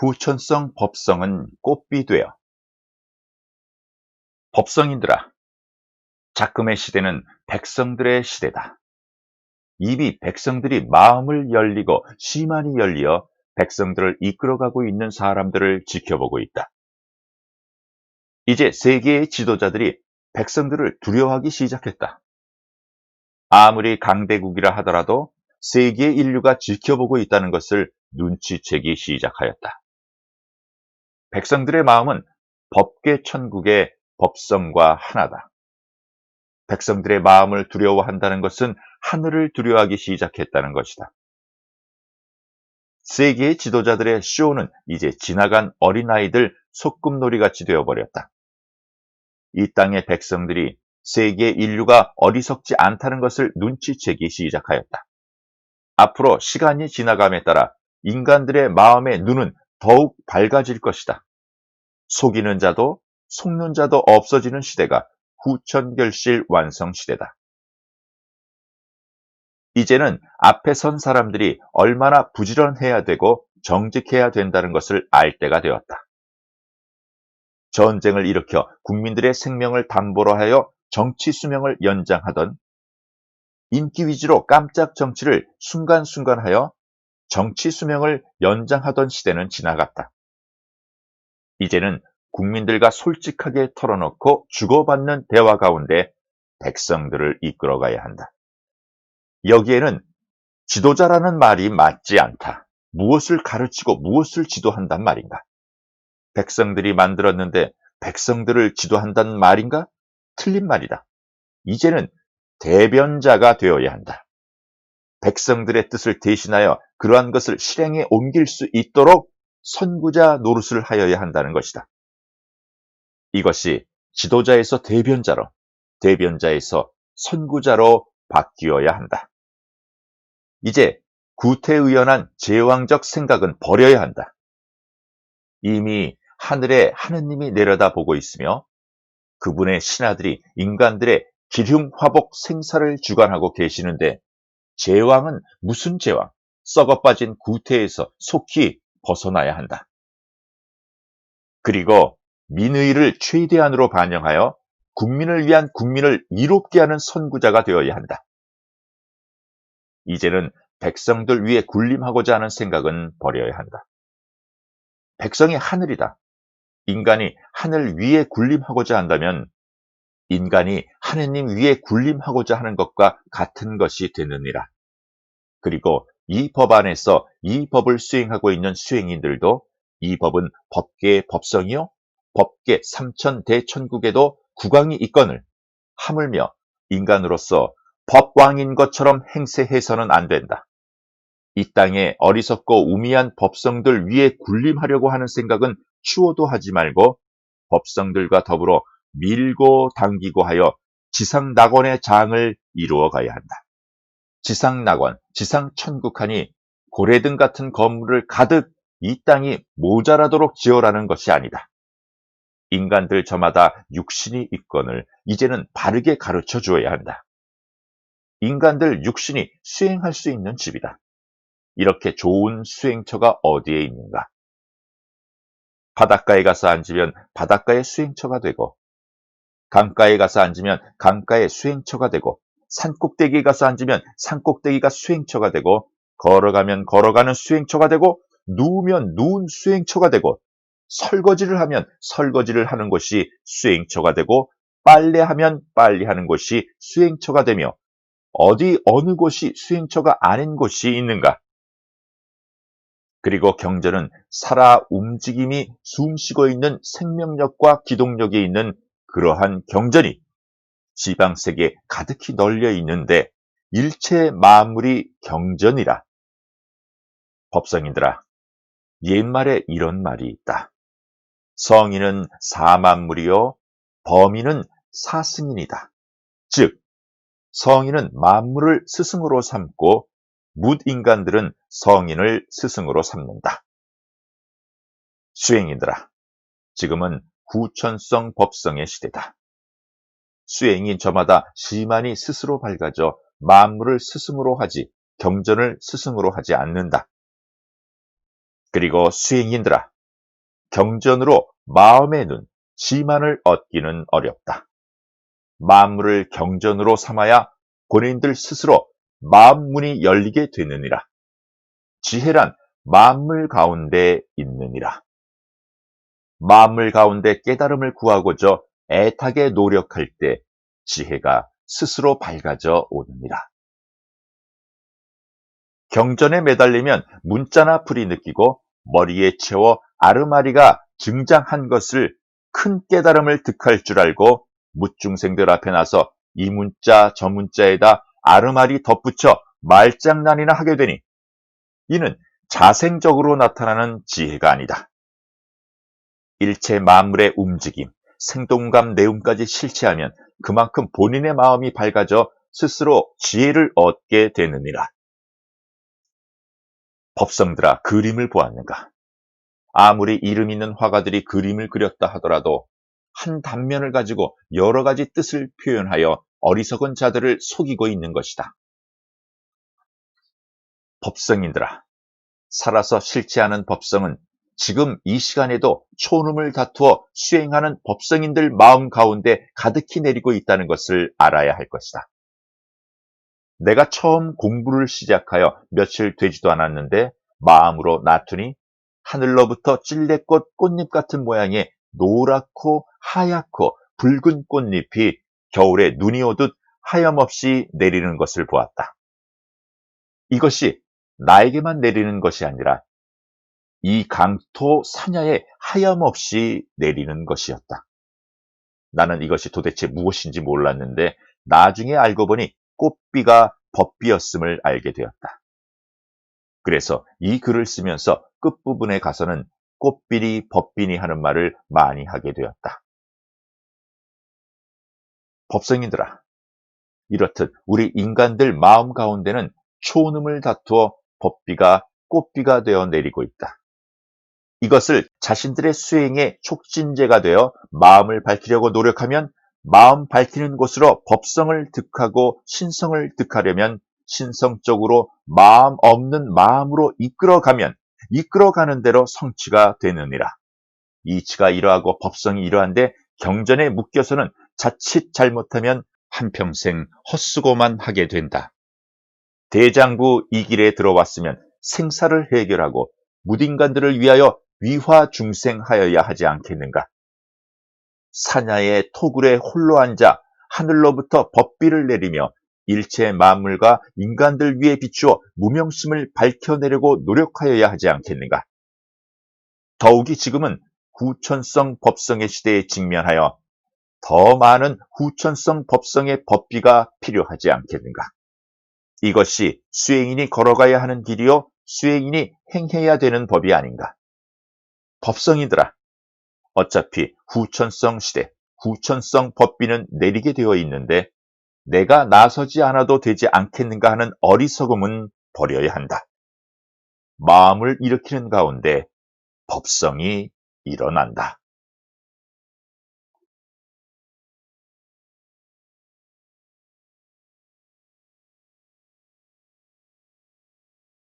후천성 법성은 꽃비 되어. 법성인들아, 작금의 시대는 백성들의 시대다. 이미 백성들이 마음을 열리고 심한이 열리어 백성들을 이끌어가고 있는 사람들을 지켜보고 있다. 이제 세계의 지도자들이 백성들을 두려워하기 시작했다. 아무리 강대국이라 하더라도 세계 인류가 지켜보고 있다는 것을 눈치채기 시작하였다. 백성들의 마음은 법계 천국의 법성과 하나다. 백성들의 마음을 두려워한다는 것은 하늘을 두려워하기 시작했다는 것이다. 세계의 지도자들의 쇼는 이제 지나간 어린아이들 소꿉놀이같이 되어버렸다. 이 땅의 백성들이 세계 인류가 어리석지 않다는 것을 눈치채기 시작하였다. 앞으로 시간이 지나감에 따라 인간들의 마음의 눈은 더욱 밝아질 것이다. 속이는 자도 속는 자도 없어지는 시대가 후천결실 완성 시대다. 이제는 앞에 선 사람들이 얼마나 부지런해야 되고 정직해야 된다는 것을 알 때가 되었다. 전쟁을 일으켜 국민들의 생명을 담보로 하여 정치 수명을 연장하던, 인기 위주로 깜짝 정치를 순간순간하여 정치 수명을 연장하던 시대는 지나갔다. 이제는 국민들과 솔직하게 털어놓고 주고받는 대화 가운데 백성들을 이끌어가야 한다. 여기에는 지도자라는 말이 맞지 않다. 무엇을 가르치고 무엇을 지도한단 말인가? 백성들이 만들었는데 백성들을 지도한다는 말인가? 틀린 말이다. 이제는 대변자가 되어야 한다. 백성들의 뜻을 대신하여 그러한 것을 실행에 옮길 수 있도록 선구자 노릇을 하여야 한다는 것이다. 이것이 지도자에서 대변자로, 대변자에서 선구자로 바뀌어야 한다. 이제 구태의연한 제왕적 생각은 버려야 한다. 이미 하늘에 하느님이 내려다보고 있으며 그분의 신하들이 인간들의 기흉화복 생사를 주관하고 계시는데 제왕은 무슨 제왕? 썩어빠진 구태에서 속히 벗어나야 한다. 그리고 민의를 최대한으로 반영하여 국민을 위한 국민을 이롭게 하는 선구자가 되어야 한다. 이제는 백성들 위에 군림하고자 하는 생각은 버려야 한다. 백성이 하늘이다. 인간이 하늘 위에 군림하고자 한다면 인간이 하느님 위에 군림하고자 하는 것과 같은 것이 되느니라. 그리고 이 법 안에서 이 법을 수행하고 있는 수행인들도 이 법은 법계의 법성이요 법계 삼천대천국에도 국왕이 있거늘 하물며 인간으로서 법왕인 것처럼 행세해서는 안 된다. 이 땅에 어리석고 우미한 법성들 위에 군림하려고 하는 생각은 추호도 하지 말고 법성들과 더불어 밀고 당기고 하여 지상낙원의 장을 이루어 가야 한다. 지상낙원, 지상천국하니 고래등 같은 건물을 가득 이 땅이 모자라도록 지어라는 것이 아니다. 인간들 저마다 육신이 있거늘 이제는 바르게 가르쳐 주어야 한다. 인간들 육신이 수행할 수 있는 집이다. 이렇게 좋은 수행처가 어디에 있는가? 바닷가에 가서 앉으면 바닷가의 수행처가 되고, 강가에 가서 앉으면 강가의 수행처가 되고, 산꼭대기에 가서 앉으면 산꼭대기가 수행처가 되고, 걸어가면 걸어가는 수행처가 되고, 누우면 누운 수행처가 되고, 설거지를 하면 설거지를 하는 곳이 수행처가 되고, 빨래하면 빨래하는 곳이 수행처가 되며, 어디 어느 곳이 수행처가 아닌 곳이 있는가? 그리고 경전은 살아 움직임이 숨쉬고 있는 생명력과 기동력이 있는 그러한 경전이 지방세계에 가득히 널려 있는데 일체 만물이 경전이라. 법성인들아, 옛말에 이런 말이 있다. 성인은 사만물이요 범인은 사승인이다. 즉 성인은 만물을 스승으로 삼고 묻인간들은 성인을 스승으로 삼는다. 수행인들아, 지금은 후천성 법성의 시대다. 수행인 저마다 시만이 스스로 밝아져 만물을 스승으로 하지 경전을 스승으로 하지 않는다. 그리고 수행인들아, 경전으로 마음의 눈, 지만을 얻기는 어렵다. 만물을 경전으로 삼아야 본인들 스스로 마음문이 열리게 되느니라. 지혜란 만물 가운데 있느니라. 만물 가운데 깨달음을 구하고자 애타게 노력할 때 지혜가 스스로 밝아져 오느니라. 경전에 매달리면 문자나 풀이 느끼고 머리에 채워 아르마리가 증장한 것을 큰 깨달음을 득할 줄 알고 무중생들 앞에 나서 이 문자 저 문자에다 아르마리 덧붙여 말장난이나 하게 되니 이는 자생적으로 나타나는 지혜가 아니다. 일체 만물의 움직임, 생동감 내용까지 실체하면 그만큼 본인의 마음이 밝아져 스스로 지혜를 얻게 되느니라. 법성들아, 그림을 보았는가? 아무리 이름 있는 화가들이 그림을 그렸다 하더라도 한 단면을 가지고 여러 가지 뜻을 표현하여 어리석은 자들을 속이고 있는 것이다. 법성인들아, 살아서 실체하는 법성은 지금 이 시간에도 초놈을 다투어 수행하는 법성인들 마음 가운데 가득히 내리고 있다는 것을 알아야 할 것이다. 내가 처음 공부를 시작하여 며칠 되지도 않았는데 마음으로 놔두니 하늘로부터 찔레꽃 꽃잎 같은 모양의 노랗고 하얗고 붉은 꽃잎이 겨울에 눈이 오듯 하염없이 내리는 것을 보았다. 이것이 나에게만 내리는 것이 아니라 이 강토 사냐에 하염없이 내리는 것이었다. 나는 이것이 도대체 무엇인지 몰랐는데 나중에 알고 보니 꽃비가 법비였음을 알게 되었다. 그래서 이 글을 쓰면서 끝부분에 가서는 꽃비리 법비니 하는 말을 많이 하게 되었다. 법성인들아, 이렇듯 우리 인간들 마음 가운데는 초음을 다투어 법비가 꽃비가 되어 내리고 있다. 이것을 자신들의 수행의 촉진제가 되어 마음을 밝히려고 노력하면 마음 밝히는 곳으로 법성을 득하고 신성을 득하려면 신성적으로 마음 없는 마음으로 이끌어가면 이끌어가는 대로 성취가 되느니라. 이치가 이러하고 법성이 이러한데 경전에 묶여서는 자칫 잘못하면 한평생 헛수고만 하게 된다. 대장부 이 길에 들어왔으면 생사를 해결하고 무딘간들을 위하여 위화중생하여야 하지 않겠는가? 사냐의 토굴에 홀로 앉아 하늘로부터 법비를 내리며 일체 만물과 인간들 위에 비추어 무명심을 밝혀내려고 노력하여야 하지 않겠는가? 더욱이 지금은 후천성 법성의 시대에 직면하여 더 많은 후천성 법성의 법비가 필요하지 않겠는가? 이것이 수행인이 걸어가야 하는 길이요 수행인이 행해야 되는 법이 아닌가? 법성이들아, 어차피 후천성 시대, 후천성 법비는 내리게 되어 있는데 내가 나서지 않아도 되지 않겠는가 하는 어리석음은 버려야 한다. 마음을 일으키는 가운데 법성이 일어난다.